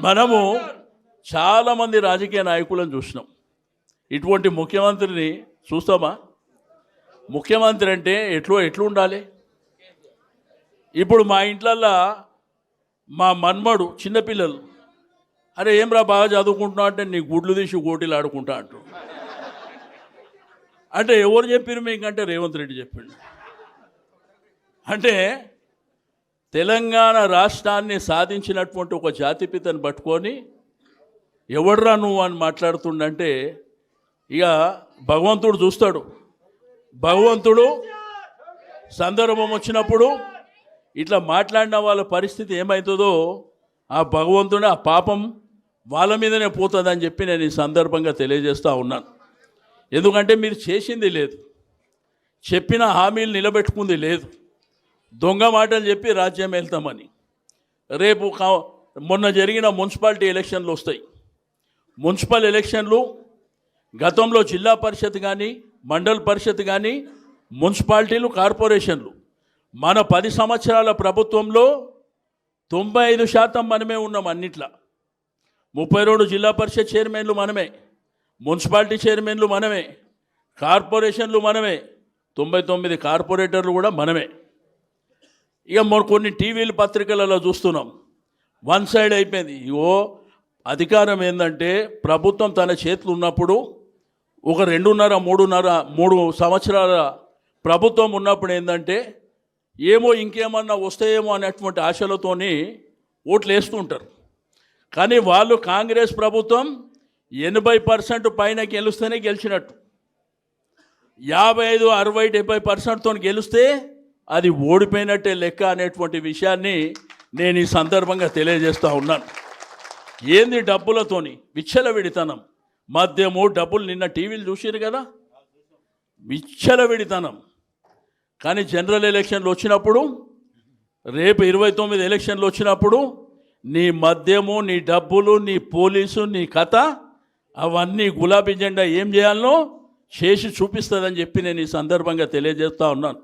మనము చాలామంది రాజకీయ నాయకులను చూసినాం. ఇటువంటి ముఖ్యమంత్రిని చూస్తామా? ముఖ్యమంత్రి అంటే ఎట్లు ఉండాలి? ఇప్పుడు మా ఇంట్లల్లో మా మన్మడు చిన్నపిల్లలు, అరే ఏం రా బాగా చదువుకుంటున్నా అంటే నీ గుడ్లు తీసి గోటీలు ఆడుకుంటా అంటూ. అంటే ఎవరు చెప్పారు మీకంటే రేవంత్ రెడ్డి చెప్పిండు. అంటే తెలంగాణ రాష్ట్రాన్ని సాధించినటువంటి ఒక జాతిపితను పట్టుకొని ఎవడ్రా నువ్వు అని మాట్లాడుతుండంటే ఇక భగవంతుడు చూస్తాడు. భగవంతుడు సందర్భం వచ్చినప్పుడు ఇట్లా మాట్లాడిన వాళ్ళ పరిస్థితి ఏమవుతుందో ఆ భగవంతుడు ఆ పాపం వాళ్ళ మీదనే పోతుందని చెప్పి నేను ఈ సందర్భంగా తెలియజేస్తూ ఉన్నాను. ఎందుకంటే మీరు చేసింది లేదు, చెప్పిన హామీలు నిలబెట్టుకుంది లేదు, దొంగ మాటలు చెప్పి రాజ్యం వెళ్తామని. రేపు మొన్న జరిగిన మున్సిపాలిటీ ఎలక్షన్లు వస్తాయి. మున్సిపల్ ఎలక్షన్లు గతంలో జిల్లా పరిషత్ కానీ మండల పరిషత్ కానీ మున్సిపాలిటీలు కార్పొరేషన్లు మన 10 సంవత్సరాల ప్రభుత్వంలో 95% మనమే ఉన్నాం. అన్నిట్లా 32 జిల్లా పరిషత్ చైర్మన్లు మనమే, మున్సిపాలిటీ చైర్మన్లు మనమే, కార్పొరేషన్లు మనమే, 99 కార్పొరేటర్లు కూడా మనమే. ఇక కొన్ని టీవీలు పత్రికలలో చూస్తున్నాం, వన్ సైడ్ అయిపోయింది. ఇగో అధికారం ఏంటంటే ప్రభుత్వం తన చేతులు ఉన్నప్పుడు ఒక 2.5-3 సంవత్సరాల ప్రభుత్వం ఉన్నప్పుడు ఏంటంటే ఏమో ఇంకేమన్నా వస్తాయేమో అనేటువంటి ఆశలతోని ఓట్లు వేస్తుంటారు. కానీ వాళ్ళు కాంగ్రెస్ ప్రభుత్వం 80% పైన గెలుస్తేనే గెలిచినట్టు, 55, 60, 70%తో గెలిస్తే అది ఓడిపోయినట్టే లెక్క అనేటువంటి విషయాన్ని నేను ఈ సందర్భంగా తెలియజేస్తూ ఉన్నాను. ఏంది డబ్బులతోని విచ్చలవిడితనం, మద్యము డబ్బులు, నిన్న టీవీలు చూసారు కదా, విచ్చలవిడితనం. కానీ జనరల్ ఎలక్షన్లు వచ్చినప్పుడు, రేపు 29 ఎలక్షన్లు వచ్చినప్పుడు నీ మద్యము, నీ డబ్బులు, నీ పోలీసు, నీ కథ అవన్నీ గులాబీ జెండా ఏం చేయాలనో చేసి చూపిస్తుందని చెప్పి నేను ఈ సందర్భంగా తెలియజేస్తూ ఉన్నాను.